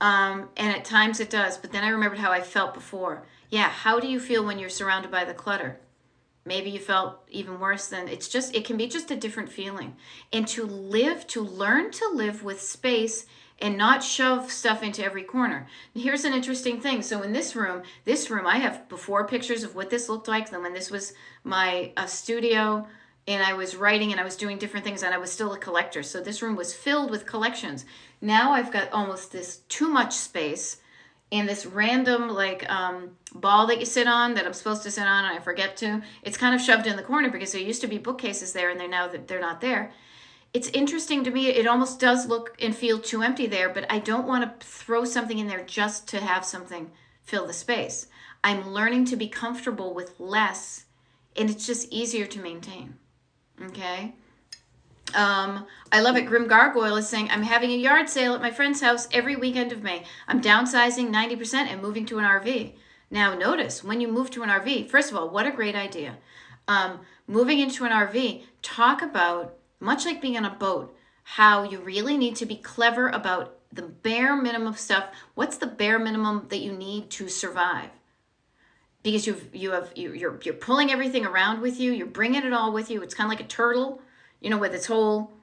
And at times it does. But then I remembered how I felt before. Yeah, how do you feel when you're surrounded by the clutter? Maybe you felt even worse than it can be just a different feeling. And to learn to live with space and not shove stuff into every corner. Here's an interesting thing. So in this room, I have before pictures of what this looked like. Then when this was my studio and I was writing and I was doing different things and I was still a collector. So this room was filled with collections. Now I've got almost this too much space and this random ball that you sit on that I'm supposed to sit on and I forget to. It's kind of shoved in the corner because there used to be bookcases there and they're not there. It's interesting to me. It almost does look and feel too empty there, but I don't want to throw something in there just to have something fill the space. I'm learning to be comfortable with less, and it's just easier to maintain. Okay? I love it. Grim Gargoyle is saying, I'm having a yard sale at my friend's house every weekend of May. I'm downsizing 90% and moving to an RV. Now, notice, when you move to an RV, first of all, what a great idea. Moving into an RV, talk about, much like being on a boat, how you really need to be clever about the bare minimum stuff. What's the bare minimum that you need to survive? Because you're pulling everything around with you. You're bringing it all with you. It's kind of like a turtle, with its whole,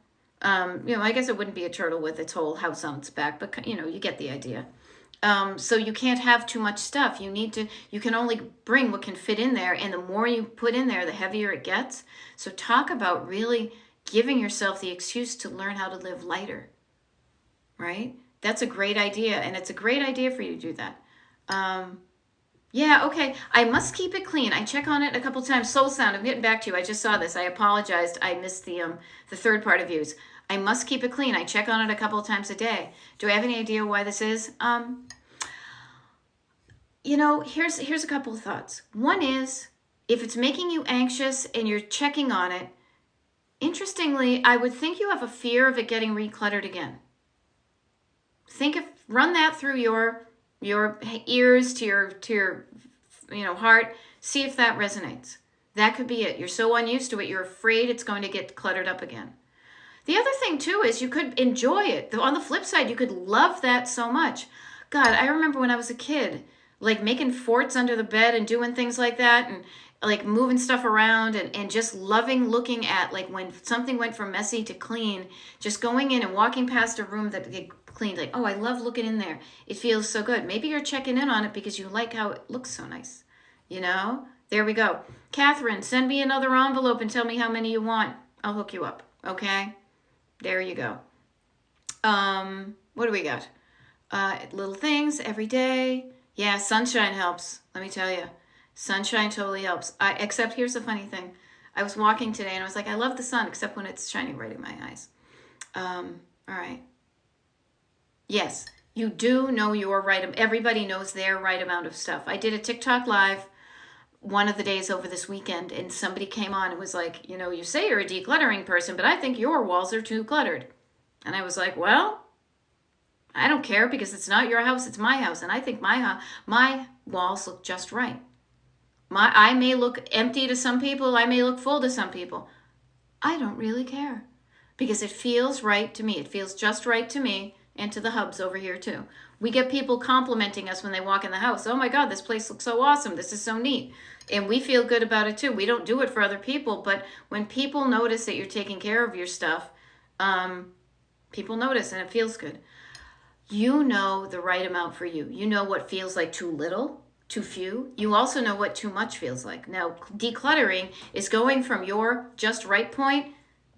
I guess it wouldn't be a turtle with its whole house on its back, but you get the idea. So you can't have too much stuff. You can only bring what can fit in there. And the more you put in there, the heavier it gets. So talk about really giving yourself the excuse to learn how to live lighter, right? That's a great idea. And it's a great idea for you to do that. Yeah, okay. I must keep it clean. I check on it a couple times. Soul Sound, I'm getting back to you. I just saw this. I apologized. I missed the third part of views. I must keep it clean. I check on it a couple of times a day. Do I have any idea why this is? Here's a couple of thoughts. One is, if it's making you anxious and you're checking on it, interestingly, I would think you have a fear of it getting recluttered again. Run that through your ears to your heart. See if that resonates. That could be it. You're so unused to it, you're afraid it's going to get cluttered up again. The other thing too is you could enjoy it. On the flip side, you could love that so much. God, I remember when I was a kid, like making forts under the bed and doing things like that, and like moving stuff around and just loving looking at, like, when something went from messy to clean, just going in and walking past a room that get cleaned, like, oh, I love looking in there. It feels so good. Maybe you're checking in on it because you like how it looks so nice. There we go. Catherine, send me another envelope and tell me how many you want. I'll hook you up. Okay? There you go. What do we got? Little things every day. Yeah, sunshine helps. Let me tell you. Sunshine totally helps. Except here's the funny thing. I was walking today and I was like, I love the sun, except when it's shining right in my eyes. All right. Yes, you do know your right. Everybody knows their right amount of stuff. I did a TikTok live one of the days over this weekend, and somebody came on and was like, you say you're a decluttering person, but I think your walls are too cluttered. And I was like, well, I don't care, because it's not your house, it's my house. And I think my walls look just right. I may look empty to some people, I may look full to some people. I don't really care, because it feels right to me. It feels just right to me, and to the hubs over here too. We get people complimenting us when they walk in the house. Oh my God, this place looks so awesome. This is so neat. And we feel good about it too. We don't do it for other people, but when people notice that you're taking care of your stuff, people notice and it feels good. You know the right amount for you. You know what feels like too little, too few. You also know what too much feels like. Now, decluttering is going from your just right point,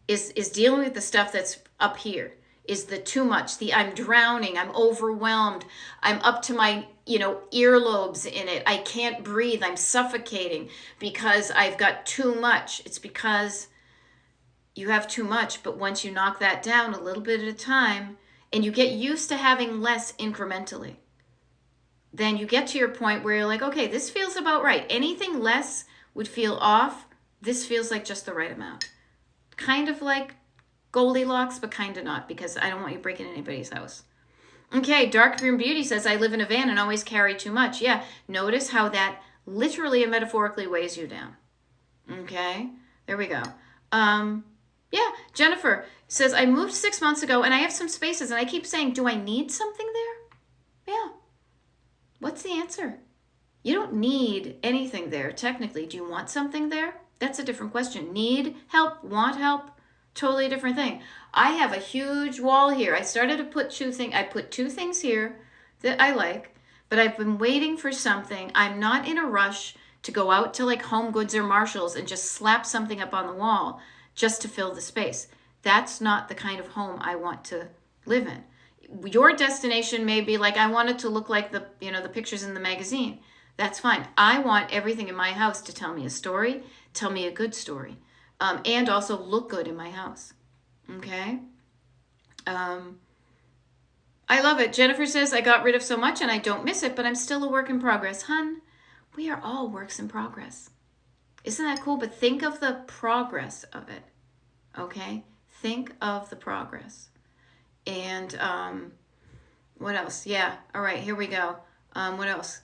is dealing with the stuff that's up here. Is the too much, the I'm drowning, I'm overwhelmed, I'm up to my, earlobes in it, I can't breathe, I'm suffocating because I've got too much. It's because you have too much, but once you knock that down a little bit at a time, and you get used to having less incrementally, then you get to your point where you're like, okay, this feels about right. Anything less would feel off. This feels like just the right amount. Kind of like Goldilocks, but kind of not, because I don't want you breaking anybody's house. Okay, Dark Green Beauty says, I live in a van and always carry too much. Yeah, notice how that literally and metaphorically weighs you down. Okay, there we go. Yeah, Jennifer says, I moved 6 months ago and I have some spaces and I keep saying, do I need something there? What's the answer? You don't need anything there, technically. Do you want something there? That's a different question. Need help, want help, totally different thing. I have a huge wall here. I started to put I put two things here that I like, but I've been waiting for something. I'm not in a rush to go out to like Home Goods or Marshalls and just slap something up on the wall just to fill the space. That's not the kind of home I want to live in. Your destination may be like, I want it to look like the pictures in the magazine. That's fine. I want everything in my house to tell me a story, tell me a good story, and also look good in my house. Okay? I love it. Jennifer says, I got rid of so much and I don't miss it, but I'm still a work in progress. Hun, we are all works in progress. Isn't that cool? But think of the progress of it. Okay? Think of the progress. And what else? Yeah. All right, here we go. What else?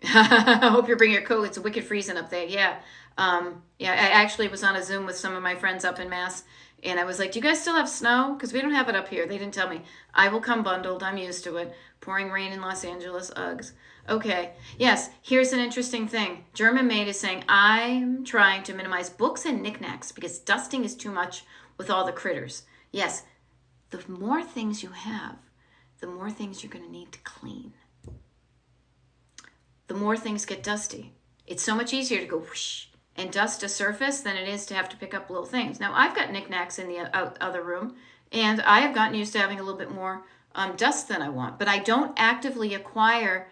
I hope you're bringing your coat. It's wicked freezing up there. Yeah. Yeah, I actually was on a Zoom with some of my friends up in Mass, and I was like, do you guys still have snow? Because we don't have it up here. They didn't tell me. I will come bundled. I'm used to it. Pouring rain in Los Angeles. Uggs. Okay. Yes, here's an interesting thing. German Maid is saying, I'm trying to minimize books and knickknacks because dusting is too much with all the critters. Yes, the more things you have, the more things you're going to need to clean. The more things get dusty. It's so much easier to go whoosh and dust a surface than it is to have to pick up little things. Now, I've got knickknacks in the other room, and I have gotten used to having a little bit more dust than I want, but I don't actively acquire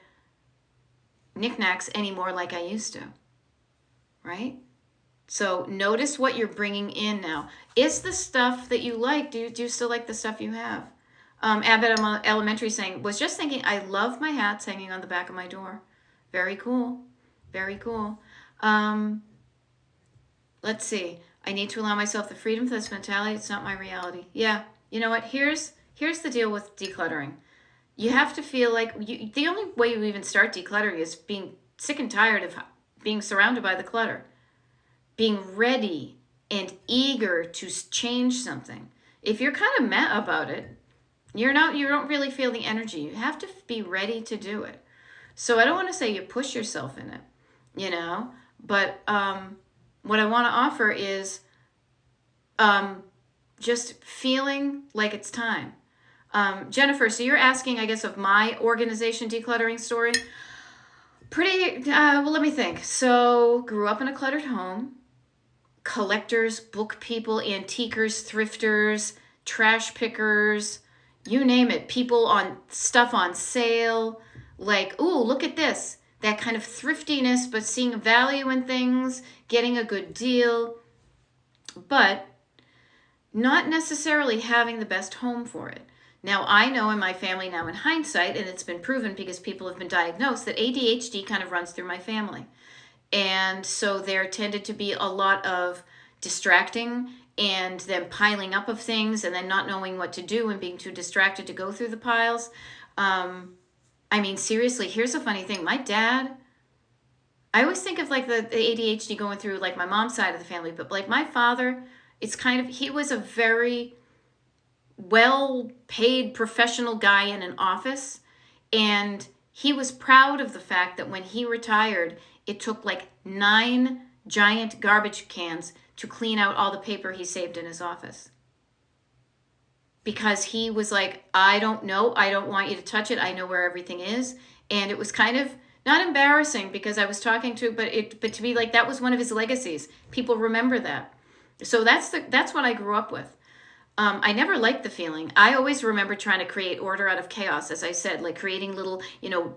knickknacks anymore like I used to, right? So notice what you're bringing in now. Is the stuff that you like, do you still like the stuff you have? Abbott Elementary saying, was just thinking, I love my hats hanging on the back of my door. Very cool. Very cool. Let's see. I need to allow myself the freedom for this mentality. It's not my reality. Yeah. You know what? Here's the deal with decluttering. You have to feel like the only way you even start decluttering is being sick and tired of being surrounded by the clutter. Being ready and eager to change something. If you're kind of meh about it, you don't really feel the energy. You have to be ready to do it. So I don't want to say you push yourself in it, but what I want to offer is just feeling like it's time. Jennifer, so you're asking, I guess, of my organization decluttering story. Well, let me think. So grew up in a cluttered home. Collectors, book people, antiquers, thrifters, trash pickers, you name it. People on stuff on sale. Like, ooh, look at this. That kind of thriftiness, but seeing value in things, getting a good deal, but not necessarily having the best home for it. Now, I know in my family now in hindsight, and it's been proven because people have been diagnosed, that ADHD kind of runs through my family. And so there tended to be a lot of distracting and then piling up of things and then not knowing what to do and being too distracted to go through the piles. I mean, seriously, here's a funny thing. My dad, I always think of like the ADHD going through like my mom's side of the family, but like my father, he was a very well-paid professional guy in an office. And he was proud of the fact that when he retired, it took like 9 giant garbage cans to clean out all the paper he saved in his office. Because he was like, I don't know. I don't want you to touch it. I know where everything is. And it was kind of not embarrassing because I was talking to, but to be like, that was one of his legacies. People remember that. So that's what I grew up with. I never liked the feeling. I always remember trying to create order out of chaos, as I said, like creating little,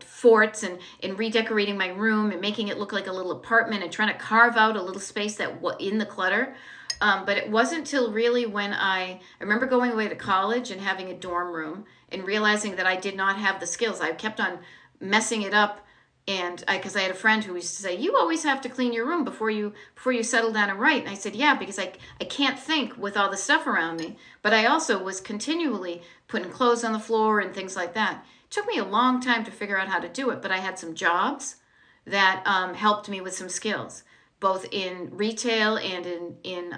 forts and redecorating my room and making it look like a little apartment and trying to carve out a little space that in the clutter. But it wasn't till really when I remember going away to college and having a dorm room and realizing that I did not have the skills. I kept on messing it up. And because I had a friend who used to say, you always have to clean your room before you settle down and write. And I said, yeah, because I can't think with all the stuff around me. But I also was continually putting clothes on the floor and things like that. It took me a long time to figure out how to do it. But I had some jobs that helped me with some skills, both in retail and in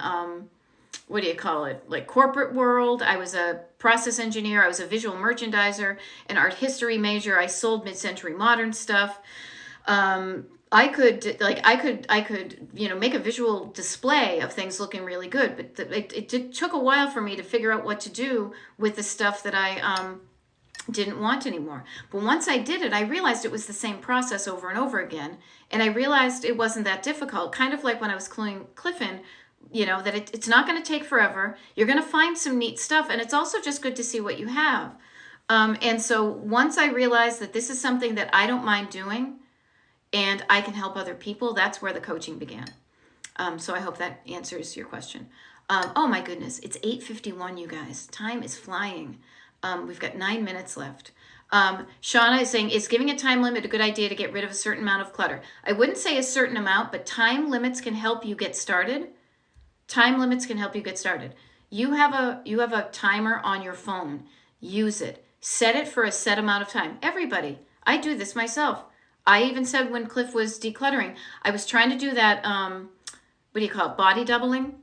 what do you call it? Like corporate world. I was a process engineer. I was a visual merchandiser, an art history major. I sold mid-century modern stuff. I could, make a visual display of things looking really good, but it took a while for me to figure out what to do with the stuff that I didn't want anymore. But once I did it, I realized it was the same process over and over again. And I realized it wasn't that difficult. Kind of like when I was cluing Cliff in, that it's not going to take forever. You're going to find some neat stuff. And it's also just good to see what you have. And so once I realized that this is something that I don't mind doing and I can help other people, that's where the coaching began. So I hope that answers your question. Oh my goodness, it's 8:51, you guys. Time is flying. We've got 9 minutes left. Shauna is saying, is giving a time limit a good idea to get rid of a certain amount of clutter? I wouldn't say a certain amount, but time limits can help you get started. Time limits can help you get started. You have a timer on your phone. Use it. Set it for a set amount of time. Everybody. I do this myself. I even said when Cliff was decluttering, I was trying to do that, body doubling.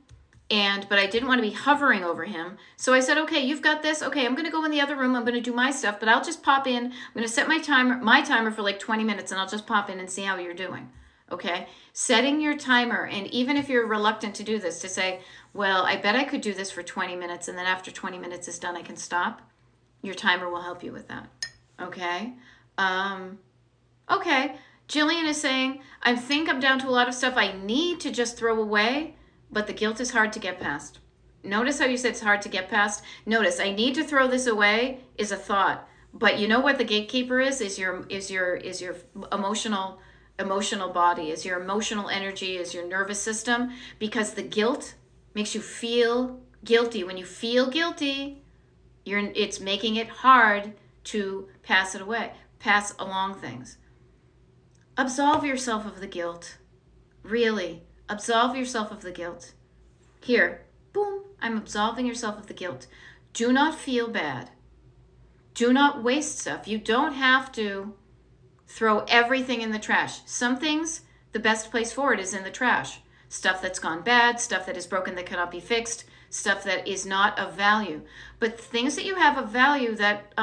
But I didn't want to be hovering over him. So I said, okay, you've got this. Okay, I'm going to go in the other room. I'm going to do my stuff, but I'll just pop in. I'm going to set my timer for like 20 minutes, and I'll just pop in and see how you're doing. Okay? Setting your timer, and even if you're reluctant to do this, to say, well, I bet I could do this for 20 minutes, and then after 20 minutes is done, I can stop. Your timer will help you with that. Okay? Okay. Jillian is saying, I think I'm down to a lot of stuff I need to just throw away, but the guilt is hard to get past. Notice how you said it's hard to get past? Notice, I need to throw this away is a thought. But you know what the gatekeeper is your emotional body, is your emotional energy, is your nervous system, because the guilt makes you feel guilty. When you feel guilty, it's making it hard to pass along things. Absolve yourself of the guilt. Really, absolve yourself of the guilt. Here, boom, I'm absolving yourself of the guilt. Do not feel bad. Do not waste stuff. You don't have to throw everything in the trash. Some things, the best place for it is in the trash. Stuff that's gone bad, stuff that is broken that cannot be fixed, stuff that is not of value. But things that you have of value that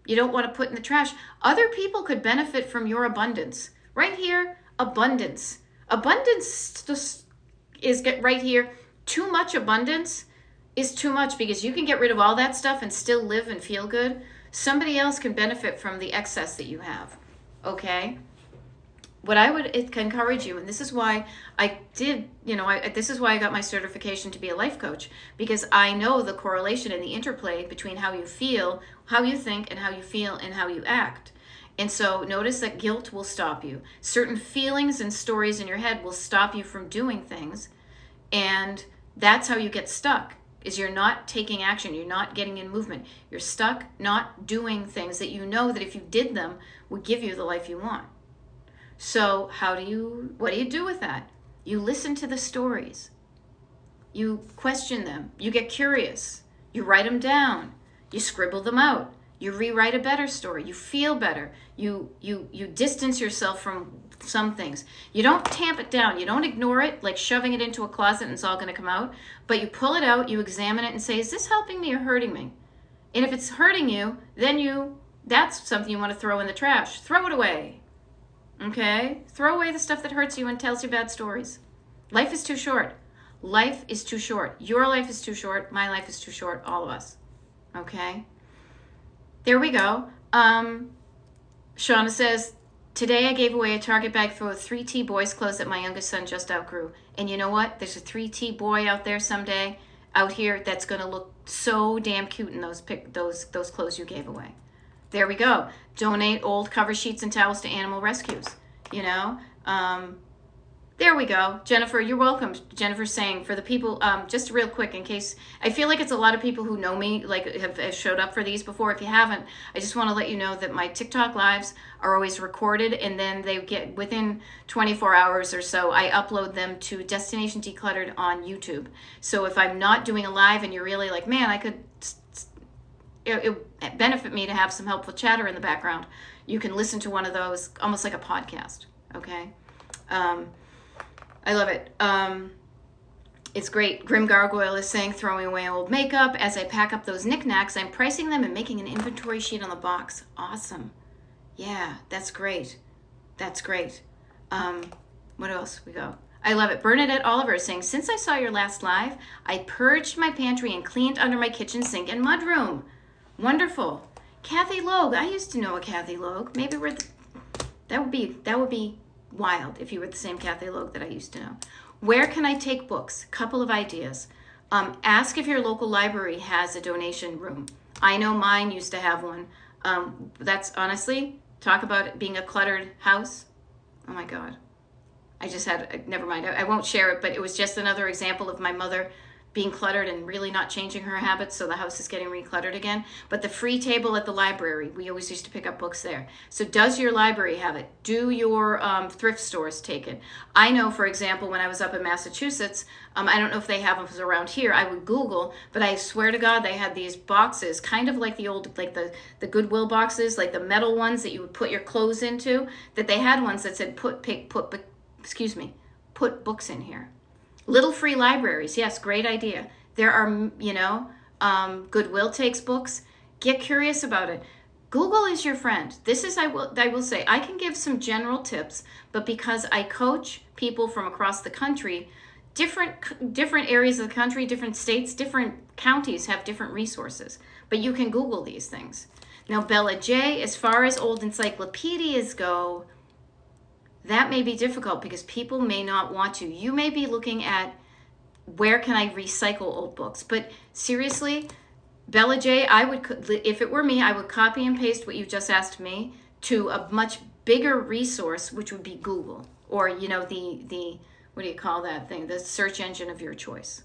you don't want to put in the trash, other people could benefit from your abundance. Right here, abundance. Abundance is right here. Too much abundance is too much, because you can get rid of all that stuff and still live and feel good. Somebody else can benefit from the excess that you have. Okay? What I would encourage you, and this is why I did, this is why I got my certification to be a life coach, because I know the correlation and the interplay between how you feel, how you think, and how you feel and how you act. And so notice that guilt will stop you. Certain feelings and stories in your head will stop you from doing things. And that's how you get stuck, is you're not taking action. You're not getting in movement. You're stuck not doing things that you know that if you did them would give you the life you want. So what do you do with that? You listen to the stories. You question them. You get curious. You write them down. You scribble them out. You rewrite a better story. You feel better. You distance yourself from some things. You don't tamp it down. You don't ignore it, like shoving it into a closet and it's all going to come out. But you pull it out, you examine it and say, is this helping me or hurting me? And if it's hurting you, then that's something you want to throw in the trash. Throw it away. Okay? Throw away the stuff that hurts you and tells you bad stories. Life is too short. Life is too short. Your life is too short. My life is too short. All of us. Okay? There we go. Shauna says, today I gave away a Target bag full of 3T boys' clothes that my youngest son just outgrew. And you know what? There's a 3T boy out there someday out here that's going to look so damn cute in those clothes you gave away. There we go. Donate old cover sheets and towels to animal rescues. There we go. Jennifer, you're welcome. Jennifer's saying, for the people, just real quick, in case, I feel like it's a lot of people who know me, like have showed up for these before. If you haven't, I just want to let you know that my TikTok lives are always recorded, and then they get, within 24 hours or so, I upload them to Destination Decluttered on YouTube. So if I'm not doing a live and you're really like, man, it would benefit me to have some helpful chatter in the background, you can listen to one of those, almost like a podcast, okay? I love it. It's great. Grim Gargoyle is saying, throwing away old makeup. As I pack up those knickknacks, I'm pricing them and making an inventory sheet on the box. Awesome. Yeah, that's great. That's great. What else we go? I love it. Bernadette Oliver is saying, since I saw your last live, I purged my pantry and cleaned under my kitchen sink and mudroom. Wonderful. Kathy Logue. I used to know a Kathy Logue. Maybe that would be wild if you were the same Kathy Logue that I used to know. Where can I take books? Couple of ideas. Ask if your local library has a donation room. I know mine used to have one. That's honestly, talk about it being a cluttered house. Oh my God. I just had, never mind, I won't share it, but it was just another example of my mother being cluttered and really not changing her habits, so the house is getting recluttered again. But the free table at the library, we always used to pick up books there. So does your library have it? Do your thrift stores take it? I know, for example, when I was up in Massachusetts, I don't know if they have them around here, I would Google, but I swear to God, they had these boxes, kind of like the old, like the Goodwill boxes, like the metal ones that you would put your clothes into, that they had ones that said put books in here. Little free libraries, yes, great idea. There are, Goodwill takes books. Get curious about it. Google is your friend. This is, I will say, I can give some general tips, but because I coach people from across the country, different areas of the country, different states, different counties have different resources. But you can Google these things. Now, Bella J, as far as old encyclopedias go, that may be difficult because people may not want to. You may be looking at where can I recycle old books. But seriously, Bella J, if it were me, I would copy and paste what you just asked me to a much bigger resource, which would be Google, or the what do you call that thing? The search engine of your choice.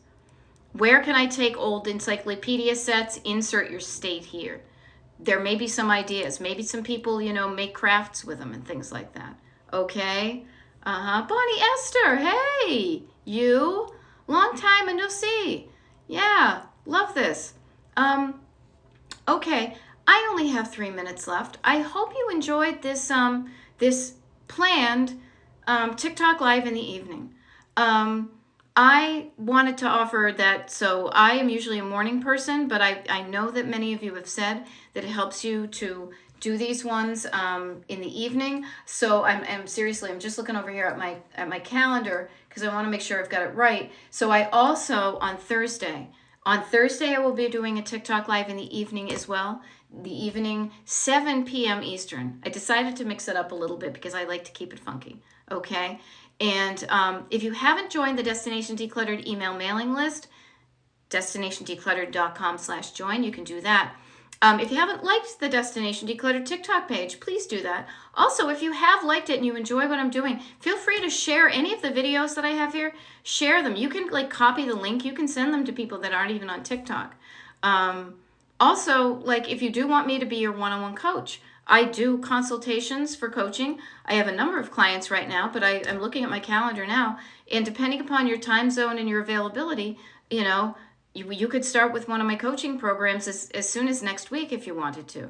Where can I take old encyclopedia sets? Insert your state here. There may be some ideas. Maybe some people, make crafts with them and things like that. Okay. Bonnie Esther, hey, you. Long time and no see. Yeah, love this. Okay, I only have 3 minutes left. I hope you enjoyed this this planned TikTok live in the evening. I wanted to offer that, so I am usually a morning person, but I know that many of you have said that it helps you to do these ones in the evening. So I'm seriously, I'm just looking over here at my calendar because I want to make sure I've got it right. So I also, on Thursday I will be doing a TikTok live in the evening as well. The evening, 7 p.m. Eastern. I decided to mix it up a little bit because I like to keep it funky. Okay. And if you haven't joined the Destination Decluttered email mailing list, destinationdecluttered.com/join, you can do that. If you haven't liked the Destination Decluttered TikTok page, please do that. Also, if you have liked it and you enjoy what I'm doing, feel free to share any of the videos that I have here. Share them. You can copy the link. You can send them to people that aren't even on TikTok. Also, if you do want me to be your one-on-one coach, I do consultations for coaching. I have a number of clients right now, but I'm looking at my calendar now, and depending upon your time zone and your availability, you could start with one of my coaching programs as soon as next week if you wanted to.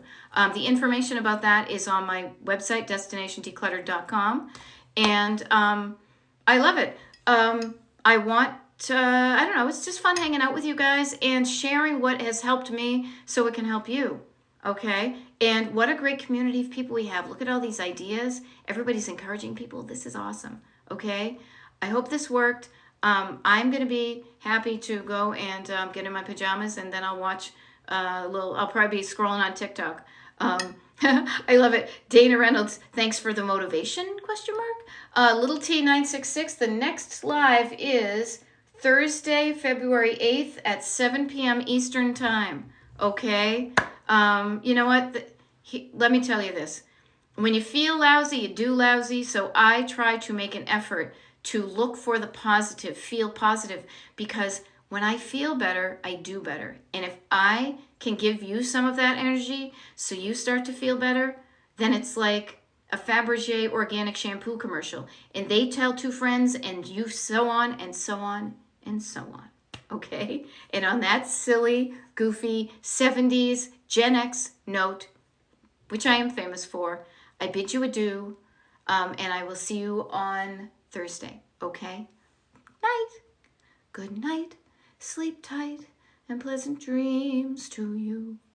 The information about that is on my website, destinationdecluttered.com. And I love it. I don't know, it's just fun hanging out with you guys and sharing what has helped me so it can help you. Okay? And what a great community of people we have. Look at all these ideas. Everybody's encouraging people. This is awesome. Okay? I hope this worked. I'm going to be happy to go and get in my pajamas, and then I'll watch I'll probably be scrolling on TikTok. I love it. Dana Reynolds, thanks for the motivation, ? Little T966, the next live is Thursday, February 8th at 7 p.m. Eastern Time. Okay? You know what? Let me tell you this. When you feel lousy, you do lousy, so I try to make an effort to look for the positive, feel positive, because when I feel better, I do better. And if I can give you some of that energy so you start to feel better, then it's like a Fabergé organic shampoo commercial. And they tell 2 friends, and you so on and so on and so on. Okay? And on that silly, goofy 70s Gen X note, which I am famous for, I bid you adieu, and I will see you on Thursday. Okay? Night. Good night, sleep tight, and pleasant dreams to you.